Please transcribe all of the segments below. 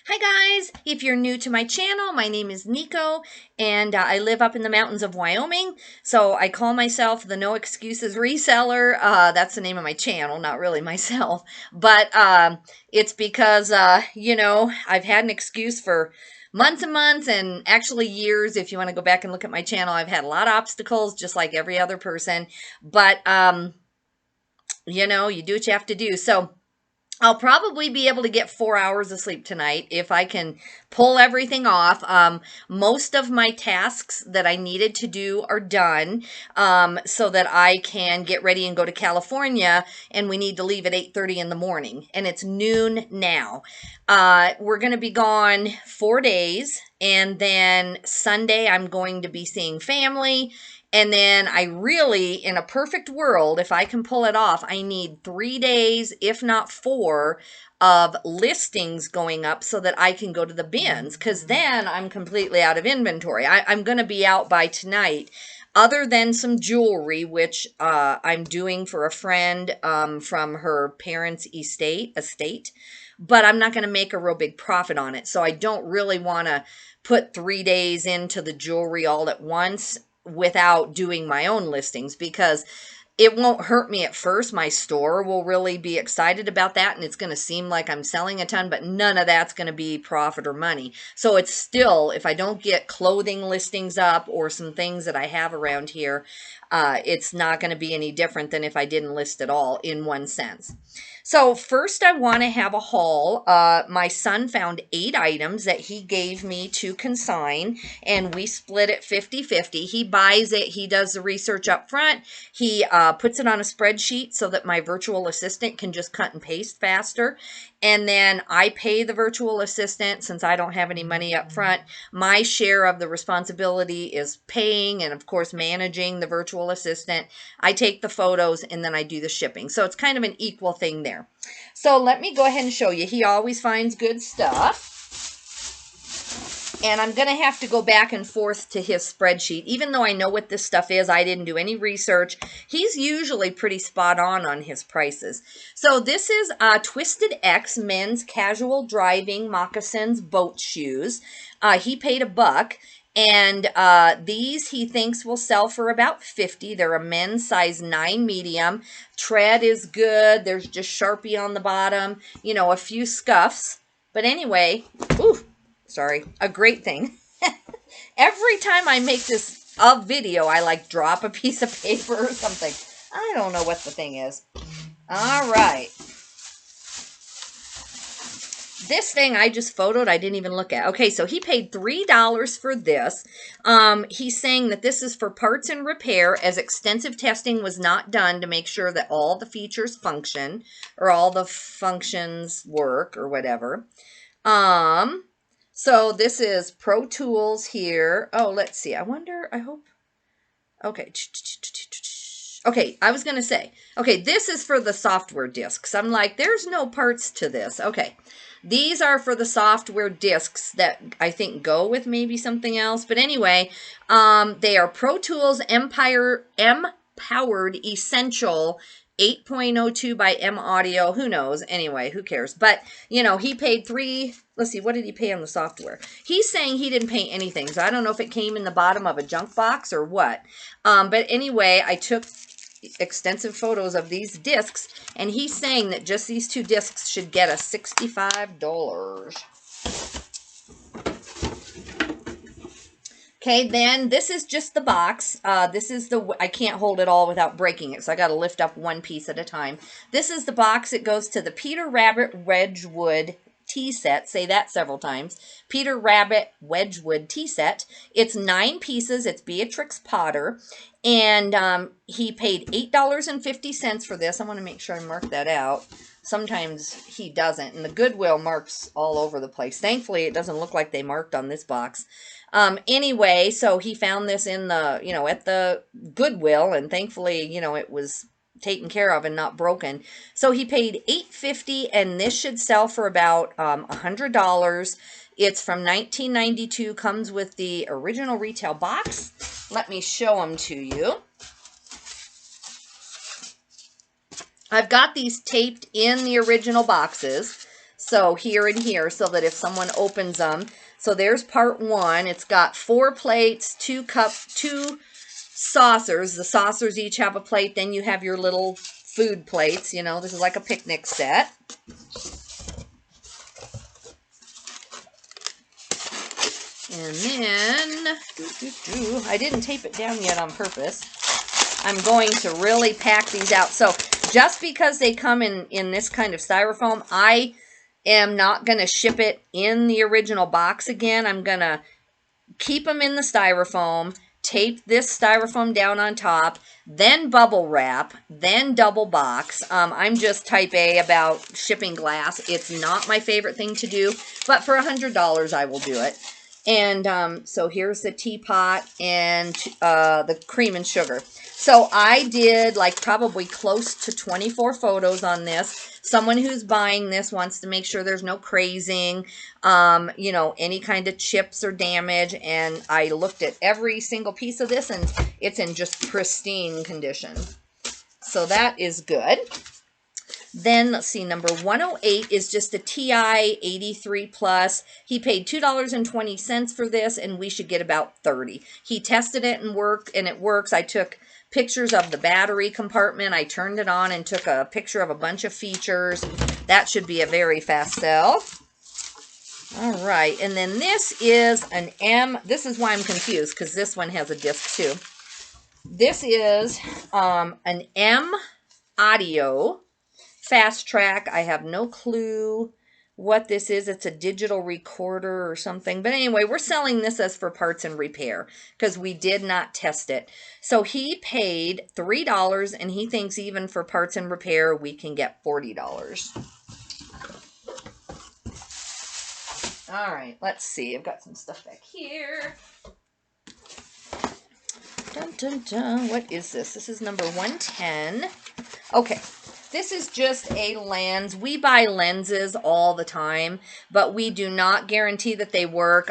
Hi guys, if you're new to my channel, my name is Nico and I live up in the mountains of Wyoming. So I call myself the No Excuses Reseller. That's the name of my channel, not really myself. But it's because, I've had an excuse for months and months and actually years. If you want to go back and look at my channel, I've had a lot of obstacles just like every other person. But, you do what you have to do. So I'll probably be able to get 4 hours of sleep tonight if I can pull everything off. Most of my tasks that I needed to do are done, so that I can get ready and go to California, and we need to leave at 8:30 in the morning, and it's noon now. We're going to be gone 4 days, and then Sunday I'm going to be seeing family. And then I really, in a perfect world, if I can pull it off, I need 3 days, if not 4, of listings going up so that I can go to the bins, because then I'm completely out of inventory. I'm going to be out by tonight, other than some jewelry, which I'm doing for a friend from her parents' estate. But I'm not going to make a real big profit on it. So I don't really want to put 3 days into the jewelry all at once without doing my own listings, because it won't hurt me at first. My store will really be excited about that, and it's going to seem like I'm selling a ton, but none of that's going to be profit or money. So it's still, if I don't get clothing listings up or some things that I have around here, it's not going to be any different than if I didn't list at all, in one sense. So first I want to have a haul. My son found 8 items that he gave me to consign, and we split it 50-50. He buys it. He does the research up front. He puts it on a spreadsheet so that my virtual assistant can just cut and paste faster. And then I pay the virtual assistant since I don't have any money up front. My share of the responsibility is paying and, of course, managing the virtual assistant. I take the photos and then I do the shipping. So it's kind of an equal thing there. So let me go ahead and show you. He always finds good stuff. And I'm going to have to go back and forth to his spreadsheet. Even though I know what this stuff is, I didn't do any research. He's usually pretty spot on his prices. So this is Twisted X men's casual driving moccasins boat shoes. He paid $1. And these he thinks will sell for about $50. They're a men's size 9 medium. Tread is good. There's just Sharpie on the bottom. You know, a few scuffs. But anyway, a great thing. Every time I make a video, I like drop a piece of paper or something. I don't know what the thing is. All right. This thing I just photoed, I didn't even look at. Okay, so he paid $3 for this. He's saying that this is for parts and repair, as extensive testing was not done to make sure that all the features function, or all the functions work, or whatever. So this is Pro Tools here. Oh, let's see. I hope. Okay. Okay, I was going to say, okay, this is for the software discs. I'm like, there's no parts to this. Okay, these are for the software discs that I think go with maybe something else. But anyway, they are Pro Tools M-Powered Essential 8.02 by M Audio. Who knows? Anyway, who cares? But, you know, he paid let's see, what did he pay on the software? He's saying he didn't pay anything, so I don't know if it came in the bottom of a junk box or what. But anyway, I took extensive photos of these discs, and he's saying that just these 2 discs should get us $65. Okay, then this is just the box. This is I can't hold it all without breaking it, so I got to lift up one piece at a time. This is the box. It goes to the Peter Rabbit Wedgwood tea set. Say that several times. Peter Rabbit Wedgwood tea set. It's 9 pieces. It's Beatrix Potter. And he paid $8.50 for this. I want to make sure I mark that out. Sometimes he doesn't. And the Goodwill marks all over the place. Thankfully, it doesn't look like they marked on this box. Anyway, so he found this in the, at the Goodwill. And thankfully, it was taken care of and not broken. So he paid $8.50, and this should sell for about $100. It's from 1992, comes with the original retail box. Let me show them to you. I've got these taped in the original boxes. So here and here, so that if someone opens them, so there's part one. It's got 4 plates, 2 saucers. The saucers each have a plate. Then you have your little food plates. You know, this is like a picnic set. And then, I didn't tape it down yet on purpose. I'm going to really pack these out. So just because they come in this kind of styrofoam, I am not going to ship it in the original box again. I'm going to keep them in the styrofoam, tape this styrofoam down on top, then bubble wrap, then double box. I'm just type A about shipping glass. It's not my favorite thing to do, but for $100 I will do it. And so here's the teapot and the cream and sugar. So I did like probably close to 24 photos on this. Someone who's buying this wants to make sure there's no crazing, you know, any kind of chips or damage. And I looked at every single piece of this, and it's in just pristine condition. So that is good. Then let's see, number 108 is just a TI 83 Plus. He paid $2.20 for this, and we should get about 30. He tested it and it works. I took pictures of the battery compartment. I turned it on and took a picture of a bunch of features. That should be a very fast sell. All right, and then this is an M. This is why I'm confused, because this one has a disc too. This is an M Audio Fast Track. I have no clue what this is. It's a digital recorder or something. But anyway, we're selling this as for parts and repair because we did not test it. So he paid $3, and he thinks even for parts and repair, we can get $40. All right, let's see. I've got some stuff back here. Dun, dun, dun. What is this? This is number 110. Okay. This is just a lens. We buy lenses all the time, but we do not guarantee that they work.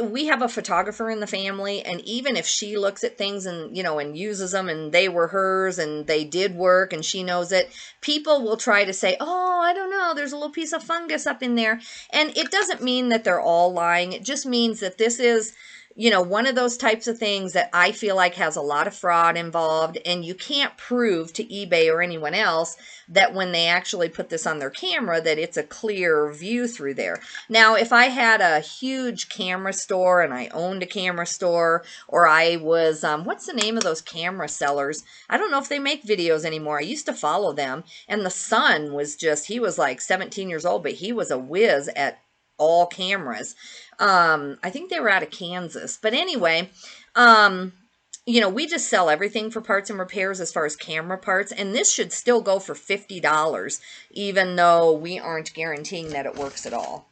We have a photographer in the family, and even if she looks at things and, you know, and uses them and they were hers and they did work and she knows it, people will try to say, oh, I don't know, there's a little piece of fungus up in there. And it doesn't mean that they're all lying. It just means that this is, you know, one of those types of things that I feel like has a lot of fraud involved, and you can't prove to eBay or anyone else that when they actually put this on their camera that it's a clear view through there. Now, if I had a huge camera store and I owned a camera store, or I was, what's the name of those camera sellers? I don't know if they make videos anymore. I used to follow them, and the son was just, he was like 17 years old, but he was a whiz at all cameras. I think they were out of Kansas. But anyway, you know, we just sell everything for parts and repairs as far as camera parts. And this should still go for $50, even though we aren't guaranteeing that it works at all.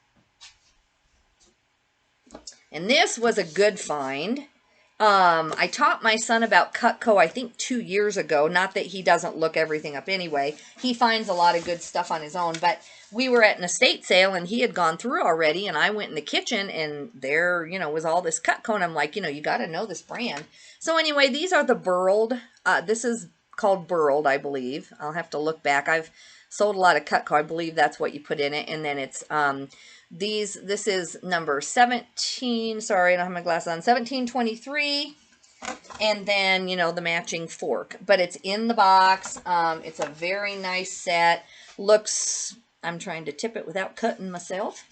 And this was a good find. I taught my son about Cutco, I think 2 years ago. Not that he doesn't look everything up anyway. He finds a lot of good stuff on his own. But we were at an estate sale, and he had gone through already, and I went in the kitchen, and there, you know, was all this Cutco, and I'm like, you know, you got to know this brand. So anyway, these are the burled. This is called burled, I believe. I'll have to look back. I've sold a lot of Cutco. I believe that's what you put in it. And then it's this is number 17. Sorry, I don't have my glasses on. 1723. And then, you know, the matching fork. But it's in the box. It's a very nice set. Looks, I'm trying to tip it without cutting myself.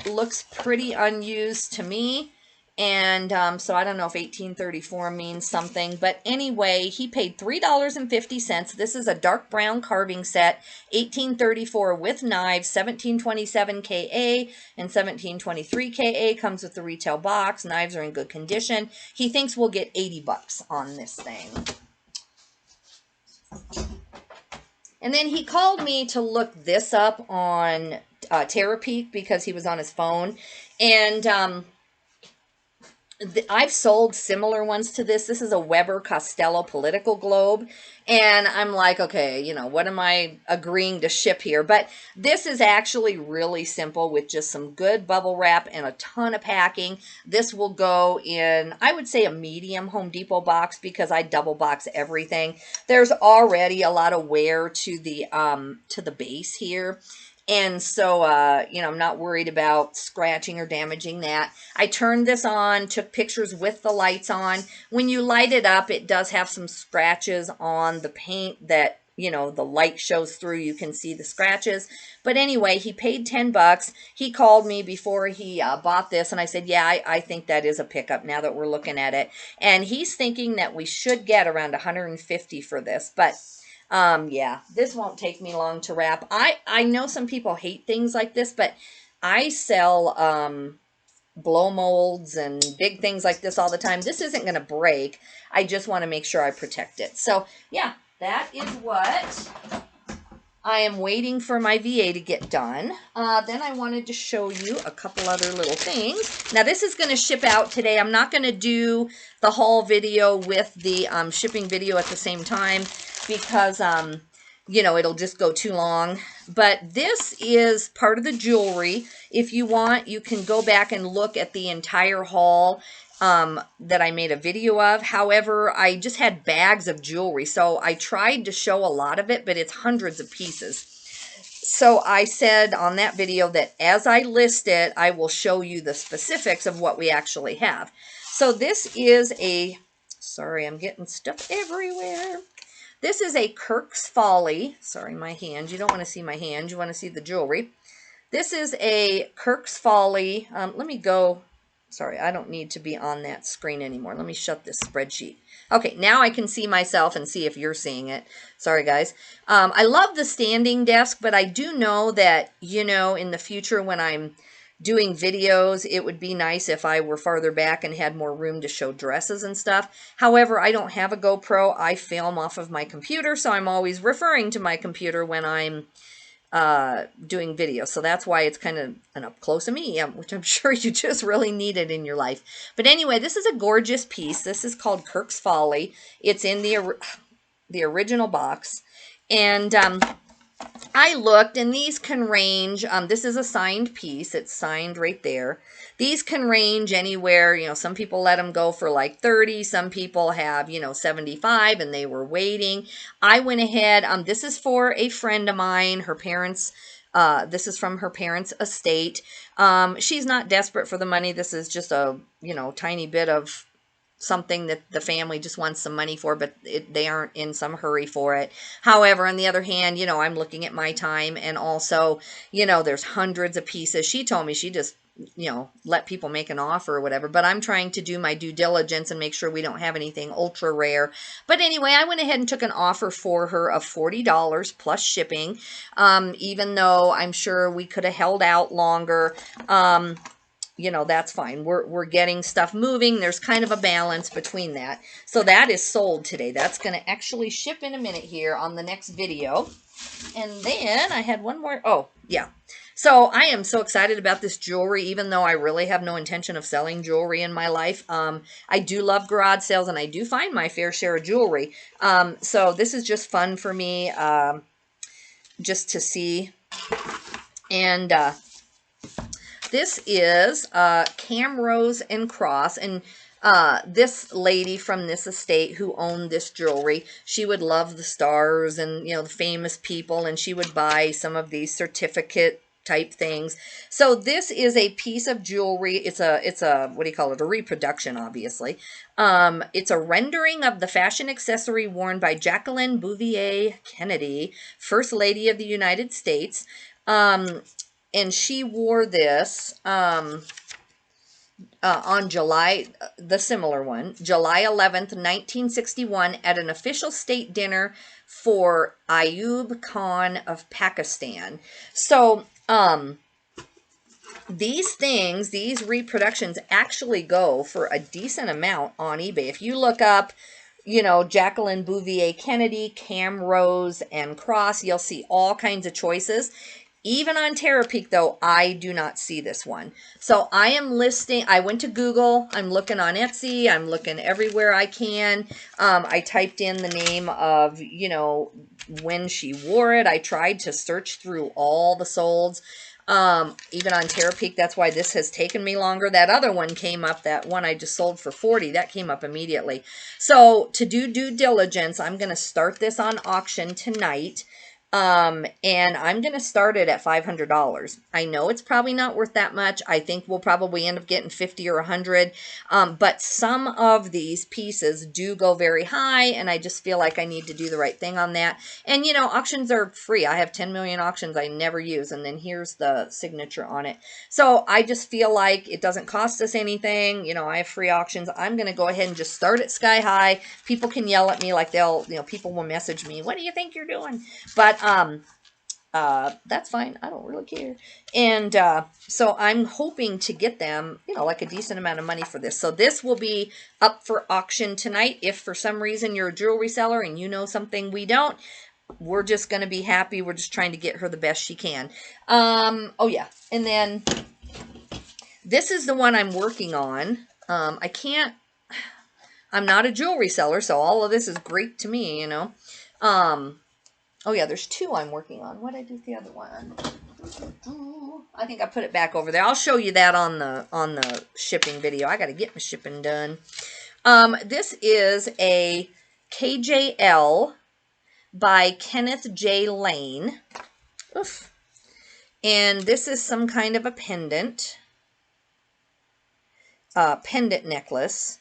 Looks pretty unused to me. And so I don't know if 1834 means something. But anyway, he paid $3.50. This is a dark brown carving set. 1834 with knives. 1727 KA and 1723 KA. Comes with the retail box. Knives are in good condition. He thinks we'll get $80 on this thing. And then he called me to look this up on Terapeak because he was on his phone. And I've sold similar ones to this. This is a Weber Costello political globe. And I'm like, okay, you know, what am I agreeing to ship here? But this is actually really simple with just some good bubble wrap and a ton of packing. This will go in, I would say, a medium Home Depot box because I double box everything. There's already a lot of wear to the base here. And so, you know, I'm not worried about scratching or damaging that. I turned this on, took pictures with the lights on. When you light it up, it does have some scratches on the paint that, you know, the light shows through. You can see the scratches. But anyway, he paid 10 bucks. He called me before he bought this, and I said, yeah, I think that is a pickup now that we're looking at it. And he's thinking that we should get around 150 for this, but yeah, this won't take me long to wrap. I know some people hate things like this, but I sell blow molds and big things like this all the time. This isn't going to break. I just want to make sure I protect it. So yeah, that is what I am waiting for my VA to get done. Then I wanted to show you a couple other little things. Now this is going to ship out today. I'm not going to do the haul video with the shipping video at the same time because, you know, it'll just go too long. But this is part of the jewelry. If you want, you can go back and look at the entire haul that I made a video of. However, I just had bags of jewelry, so I tried to show a lot of it, but it's hundreds of pieces. So I said on that video that as I list it, I will show you the specifics of what we actually have. So this is a, sorry, I'm getting stuff everywhere. This is a Kirk's Folly. Sorry, my hand. You don't want to see my hand. You want to see the jewelry. This is a Kirk's Folly. Let me go. Sorry, I don't need to be on that screen anymore. Let me shut this spreadsheet. Okay, now I can see myself and see if you're seeing it. Sorry, guys. I love the standing desk, but I do know that, you know, in the future when I'm doing videos, it would be nice if I were farther back and had more room to show dresses and stuff. However, I don't have a GoPro. I film off of my computer, so I'm always referring to my computer when I'm doing videos. So that's why it's kind of an up close of me, which I'm sure you just really needed in your life. But anyway, this is a gorgeous piece. This is called Kirk's Folly. It's in the original box. And I looked, and these can range, this is a signed piece. It's signed right there. These can range anywhere, you know, some people let them go for like 30. Some people have, you know, 75 and they were waiting. I went ahead, this is for a friend of mine, her parents, this is from her parents' estate. She's not desperate for the money. This is just a, you know, tiny bit of something that the family just wants some money for, but they aren't in some hurry for it. However, on the other hand, you know, I'm looking at my time, and also, you know, there's hundreds of pieces. She told me she just, you know, let people make an offer or whatever, but I'm trying to do my due diligence and make sure we don't have anything ultra rare. But anyway, I went ahead and took an offer for her of $40 plus shipping, even though I'm sure we could have held out longer. You know, that's fine. We're getting stuff moving. There's kind of a balance between that. So that is sold today. That's going to actually ship in a minute here on the next video. And then I had one more. Oh, yeah. So I am so excited about this jewelry, even though I really have no intention of selling jewelry in my life. I do love garage sales, and I do find my fair share of jewelry. So this is just fun for me, just to see. And this is Cam Rose and Cross, and this lady from this estate who owned this jewelry, she would love the stars and, you know, the famous people, and she would buy some of these certificate type things. So this is a piece of jewelry. It's a what do you call it? A reproduction, obviously. It's a rendering of the fashion accessory worn by Jacqueline Bouvier Kennedy, First Lady of the United States. And she wore this on July, the similar one, July 11th, 1961, at an official state dinner for Ayub Khan of Pakistan. So, these things, these reproductions actually go for a decent amount on eBay. If you look up, you know, Jacqueline Bouvier Kennedy, Cam Rose, and Cross, you'll see all kinds of choices. Even on Terapeak, though, I do not see this one. So I am listing, I went to Google, I'm looking on Etsy, I'm looking everywhere I can. I typed in the name of, you know, when she wore it. I tried to search through all the solds. Even on Terapeak, that's why this has taken me longer. That other one came up, that one I just sold for 40, that came up immediately. So to do due diligence, I'm going to start this on auction tonight. And I'm going to start it at $500. I know it's probably not worth that much. I think we'll probably end up getting 50 or 100. But some of these pieces do go very high, and I just feel like I need to do the right thing on that. And, you know, auctions are free. I have 10 million auctions I never use, and then here's the signature on it. So I just feel like it doesn't cost us anything. You know, I have free auctions. I'm going to go ahead and just start it sky high. People can yell at me like they'll, you know, people will message me, what do you think you're doing? But that's fine. I don't really care. And so I'm hoping to get them, you know, like a decent amount of money for this. So this will be up for auction tonight. If for some reason you're a jewelry seller and you know something we don't, we're just going to be happy. We're just trying to get her the best she can. Oh yeah. And then this is the one I'm working on. I'm not a jewelry seller, so all of this is great to me, you know. Oh yeah, there's two I'm working on. What did I do with the other one? I think I put it back over there. I'll show you that on the shipping video. I got to get my shipping done. This is a KJL by Kenneth J. Lane. Oof. And this is some kind of a pendant necklace.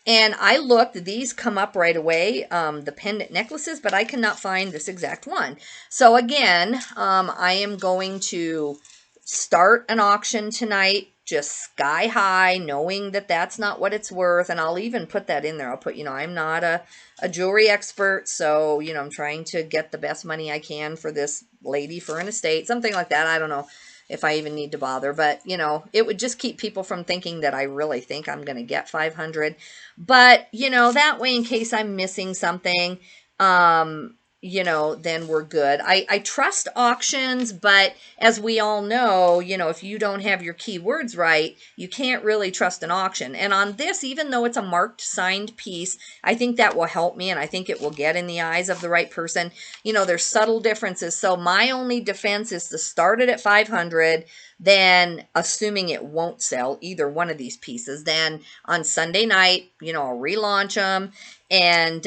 And I looked, these come up right away, the pendant necklaces, but I cannot find this exact one. So again, I am going to start an auction tonight, just sky high, knowing that that's not what it's worth. And I'll even put that in there. I'll put, you know, I'm not a jewelry expert, so, you know, I'm trying to get the best money I can for this lady for an estate, something like that. I don't know if I even need to bother, but, you know, it would just keep people from thinking that I really think I'm going to get 500. But, you know, that way, in case I'm missing something, you know, then we're good. I trust auctions, but as we all know, you know, if you don't have your keywords right, you can't really trust an auction. And on this, even though it's a marked signed piece, I think that will help me, and I think it will get in the eyes of the right person. You know, there's subtle differences. So my only defense is to start it at 500, then assuming it won't sell either one of these pieces, then on Sunday night, you know, I'll relaunch them. And,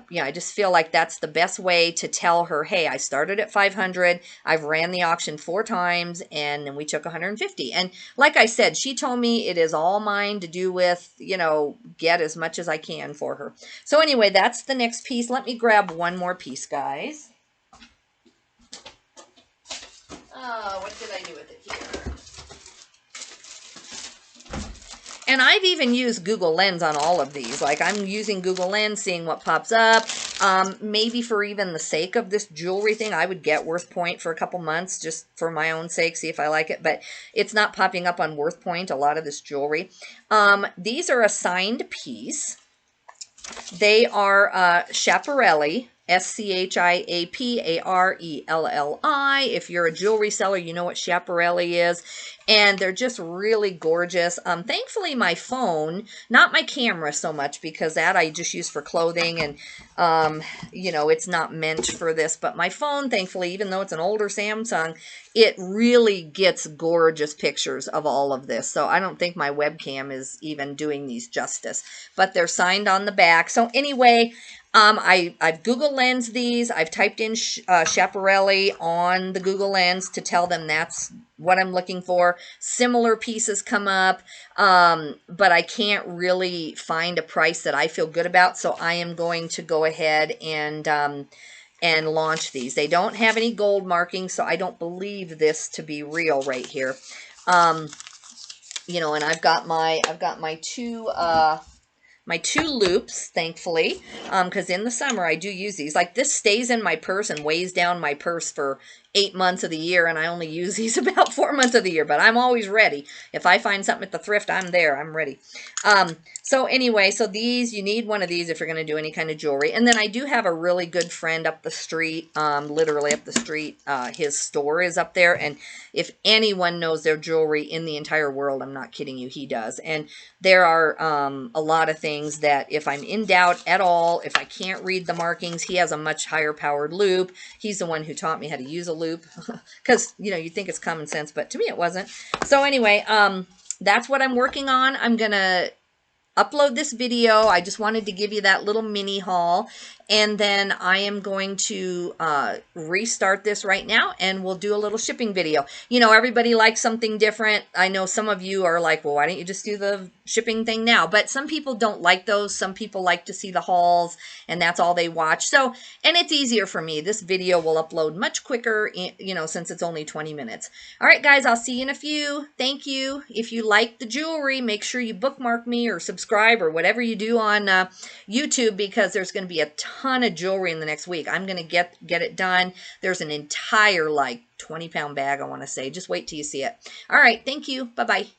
you know, I just feel like that's the best way to tell her, hey, I started at 500. I've ran the auction 4 times, and then we took 150. And like I said, she told me it is all mine to do with, you know, get as much as I can for her. So anyway, that's the next piece. Let me grab one more piece, guys. What did I do with it here? And I've even used Google Lens on all of these. Like, I'm using Google Lens, seeing what pops up. Maybe for even the sake of this jewelry thing, I would get Worth Point for a couple months just for my own sake, see if I like it. But it's not popping up on Worth Point, a lot of this jewelry. These are a signed piece. They are Schiaparelli. Schiaparelli. If you're a jewelry seller, you know what Schiaparelli is. And they're just really gorgeous. Thankfully, my phone, not my camera so much, because that I just use for clothing, and, you know, it's not meant for this. But my phone, thankfully, even though it's an older Samsung, it really gets gorgeous pictures of all of this. So I don't think my webcam is even doing these justice. But they're signed on the back. So anyway, I've Google Lens these. I've typed in Schiaparelli on the Google Lens to tell them that's what I'm looking for. Similar pieces come up, but I can't really find a price that I feel good about, so I am going to go ahead and launch these. They don't have any gold markings, so I don't believe this to be real right here. You know, and I've got my two my 2 loops, thankfully, because in the summer I do use these. Like this stays in my purse and weighs down my purse for 8 months of the year, and I only use these about 4 months of the year, but I'm always ready. If I find something at the thrift, I'm there. I'm ready. So anyway, so these, you need one of these if you're going to do any kind of jewelry. And then I do have a really good friend up the street, literally up the street. His store is up there, and if anyone knows their jewelry in the entire world, I'm not kidding you, he does. And there are a lot of things that if I'm in doubt at all, if I can't read the markings, he has a much higher powered loop. He's the one who taught me how to use a loop because, you know, you think it's common sense, but to me it wasn't. So anyway, that's what I'm working on. I'm going to upload this video. I just wanted to give you that little mini haul, and then I am going to restart this right now, and we'll do a little shipping video. You know, everybody likes something different. I know some of you are like, well, why don't you just do the shipping thing now? But some people don't like those. Some people like to see the hauls, and that's all they watch. So, and it's easier for me. This video will upload much quicker, you know, since it's only 20 minutes. All right, guys, I'll see you in a few. Thank you. If you like the jewelry, make sure you bookmark me or subscribe or whatever you do on YouTube, because there's going to be a ton of jewelry in the next week. I'm going to get it done. There's an entire like 20-pound bag, I want to say. Just wait till you see it. All right. Thank you. Bye-bye.